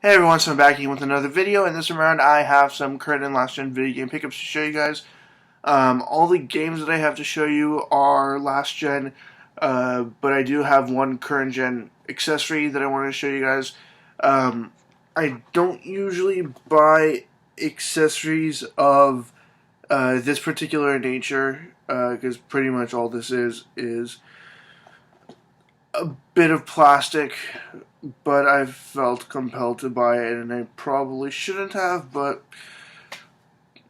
Hey everyone, so I'm back again with another video, and this round I have some current and last gen video game pickups to show you guys. All the games that I have to show you are last gen, but I do have one current gen accessory that I want to show you guys. I don't usually buy accessories of this particular nature, because pretty much all this is a bit of plastic, but I felt compelled to buy it, and I probably shouldn't have, but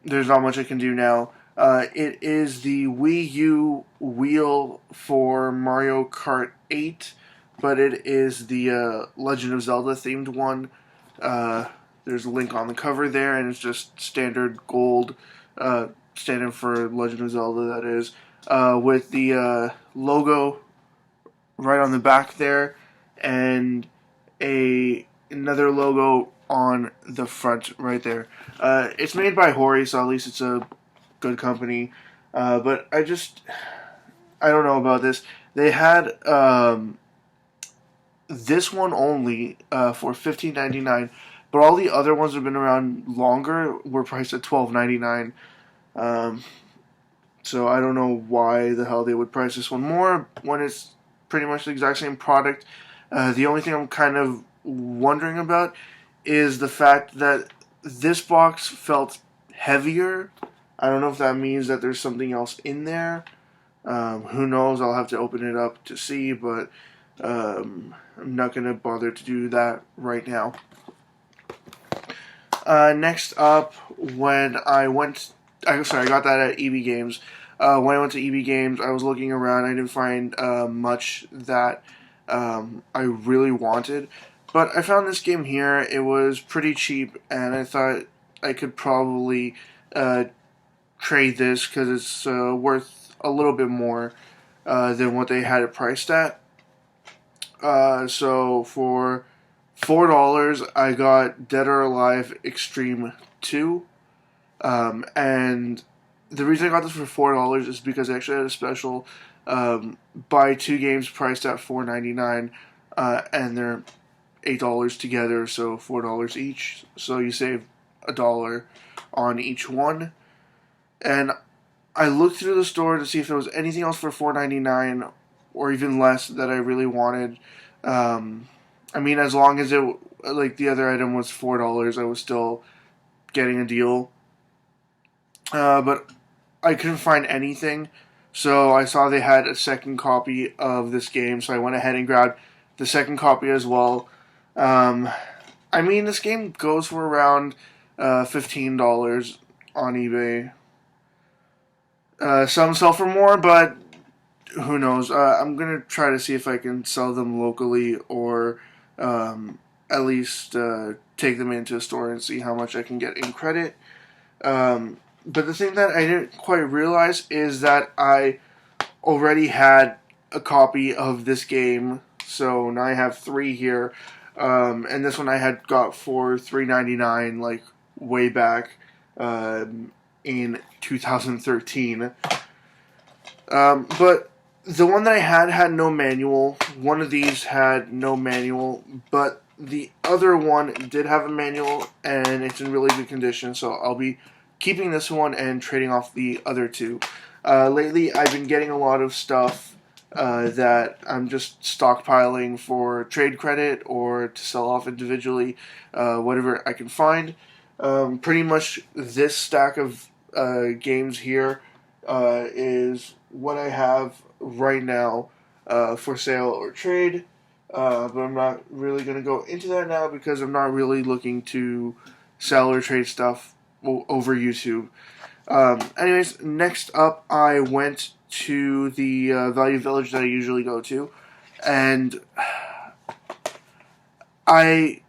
there's not much I can do now. It is the Wii U Wheel for Mario Kart 8, but it is the Legend of Zelda themed one. There's a link on the cover there, and it's just standard gold, standard for Legend of Zelda, that is, with the logo right on the back there, and another logo on the front right there. It's made by Hori, so at least it's a good company. But I don't know about this. They had this one only for $15.99, but all the other ones that have been around longer were priced at $12.99. So I don't know why the hell they would price this one more when it's pretty much the exact same product. The only thing I'm kind of wondering about is the fact that this box felt heavier. I don't know if that means that there's something else in there. Who knows? I'll have to open it up to see, but I'm not going to bother to do that right now. Next up, I got that at EB Games. When I went to EB Games, I was looking around. I didn't find much that I really wanted. But I found this game here. It was pretty cheap, and I thought I could probably trade this because it's worth a little bit more than what they had it priced at. So for $4, I got Dead or Alive Extreme 2. And the reason I got this for $4 is because I actually had a special buy two games priced at $4.99, and they're $8 together, so $4 each. So you save $1 on each one. And I looked through the store to see if there was anything else for $4.99 or even less that I really wanted. I mean, as long as the other item was $4, I was still getting a deal. But I couldn't find anything, so I saw they had a second copy of this game, so I went ahead and grabbed the second copy as well. I mean, this game goes for around $15 on eBay. Some sell for more, but who knows? I'm gonna try to see if I can sell them locally, or at least take them into a store and see how much I can get in credit. But the thing that I didn't quite realize is that I already had a copy of this game, so now I have three here. And this one I had got for $3.99, like way back in 2013. But the one that I had no manual. One of these had no manual, but the other one did have a manual, and it's in really good condition, so I'll be keeping this one and trading off the other two. Lately, I've been getting a lot of stuff that I'm just stockpiling for trade credit or to sell off individually, whatever I can find. Pretty much this stack of games here is what I have right now for sale or trade. But I'm not really going to go into that now because I'm not really looking to sell or trade stuff over YouTube. Anyways, next up, I went to the Value Village that I usually go to, and I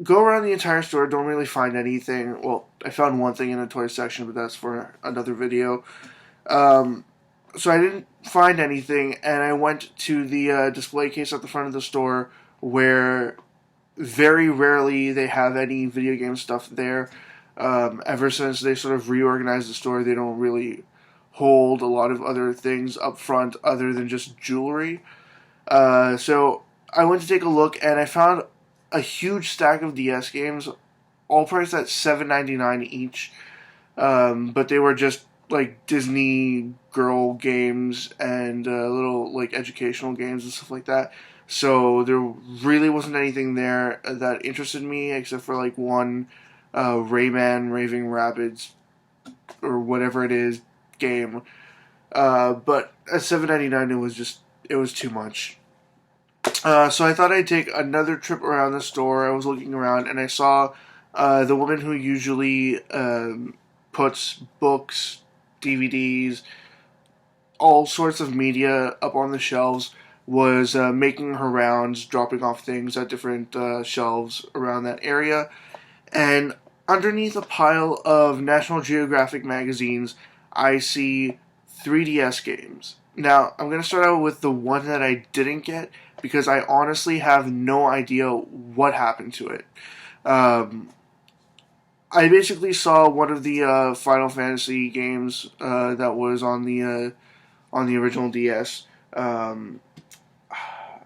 go around the entire store, don't really find anything. Well, I found one thing in the toy section, but that's for another video. So I didn't find anything, and I went to the display case at the front of the store, where very rarely they have any video game stuff there. Ever since they sort of reorganized the store, they don't really hold a lot of other things up front other than just jewelry. So I went to take a look, and I found a huge stack of DS games, all priced at $7.99 each. But they were just like Disney girl games and little like educational games and stuff like that. So there really wasn't anything there that interested me except for like one Rayman Raving Rabbids or whatever it is game. But at $7.99 it was too much. So I thought I'd take another trip around the store. I was looking around and I saw the woman who usually puts books, DVDs, all sorts of media up on the shelves was making her rounds, dropping off things at different shelves around that area. And underneath a pile of National Geographic magazines, I see 3DS games. Now, I'm going to start out with the one that I didn't get because I honestly have no idea what happened to it. I basically saw one of the Final Fantasy games that was on the original DS.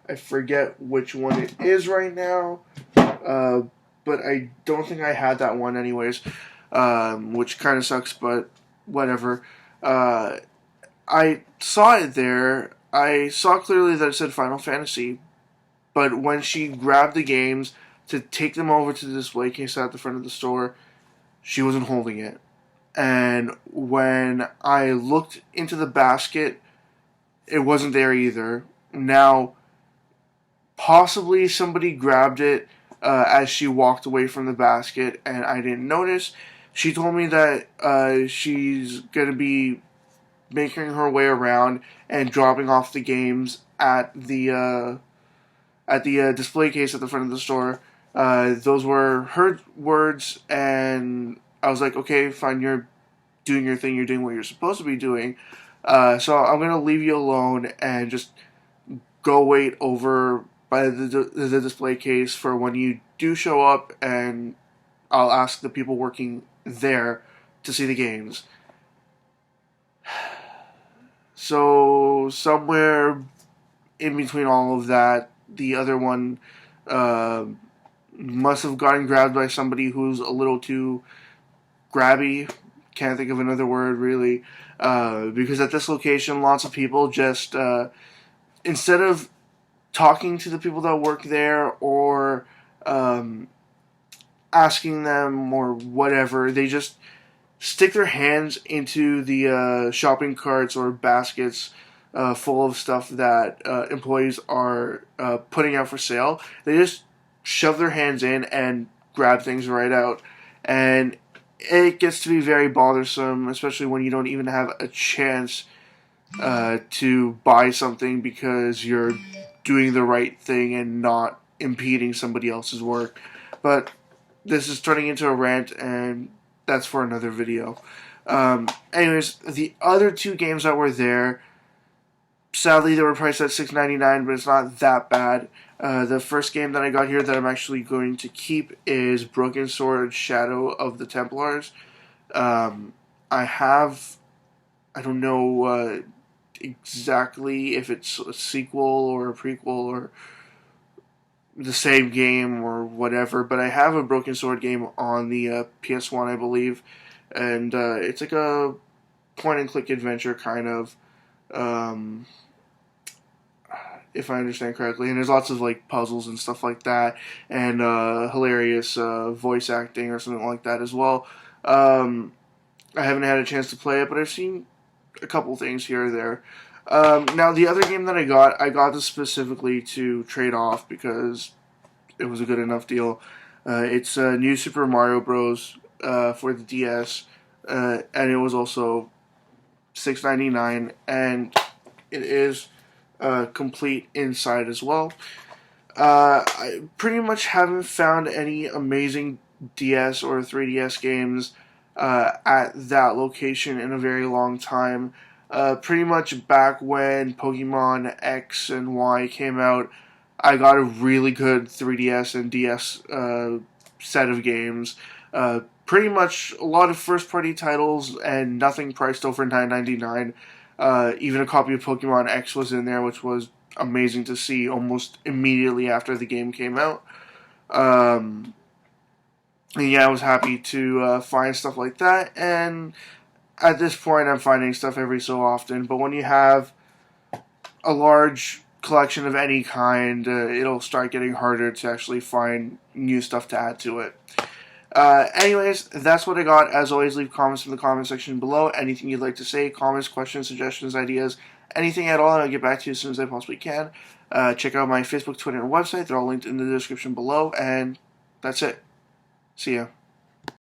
I forget which one it is right now, but I don't think I had that one anyways, which kind of sucks, but whatever. I saw it there. I saw clearly that it said Final Fantasy, but when she grabbed the games to take them over to the display case at the front of the store, she wasn't holding it. And when I looked into the basket, it wasn't there either. Now, possibly somebody grabbed it as she walked away from the basket, and I didn't notice. She told me that she's going to be making her way around and dropping off the games at the display case at the front of the store. Those were her words, and I was like, okay, fine, you're doing your thing, you're doing what you're supposed to be doing. So I'm going to leave you alone and just go wait over by the display case for when you do show up, and I'll ask the people working there to see the games. So somewhere in between all of that, the other one must have gotten grabbed by somebody who's a little too grabby. Can't think of another word really, because at this location, lots of people just instead of talking to the people that work there or asking them or whatever, they just stick their hands into the shopping carts or baskets full of stuff that employees are putting out for sale. They just shove their hands in and grab things right out. And it gets to be very bothersome, especially when you don't even have a chance to buy something because you're doing the right thing and not impeding somebody else's work. But this is turning into a rant, and that's for another video. Anyways, the other two games that were there, sadly, they were priced at $6.99, but it's not that bad. The first game that I got here that I'm actually going to keep is Broken Sword Shadow of the Templars. I don't know exactly if it's a sequel or a prequel or the same game or whatever, but I have a Broken Sword game on the PS1, I believe, and it's like a point-and-click adventure kind of, if I understand correctly, and there's lots of like puzzles and stuff like that, and hilarious voice acting or something like that as well. I haven't had a chance to play it, but I've seen a couple things here or there. Now, the other game that I got this specifically to trade off because it was a good enough deal. It's New Super Mario Bros. For the DS, and it was also $6.99, and it is complete inside as well. I pretty much haven't found any amazing DS or 3DS games at that location in a very long time. Pretty much back when Pokemon X and Y came out, I got a really good 3DS and DS set of games. Pretty much a lot of first-party titles and nothing priced over $9.99. Even a copy of Pokemon X was in there, which was amazing to see almost immediately after the game came out. And yeah, I was happy to find stuff like that. And at this point, I'm finding stuff every so often. But when you have a large collection of any kind, it'll start getting harder to actually find new stuff to add to it. Anyways, that's what I got. As always, leave comments in the comment section below. Anything you'd like to say, comments, questions, suggestions, ideas, anything at all, and I'll get back to you as soon as I possibly can. Check out my Facebook, Twitter, and website. They're all linked in the description below. And that's it. See ya.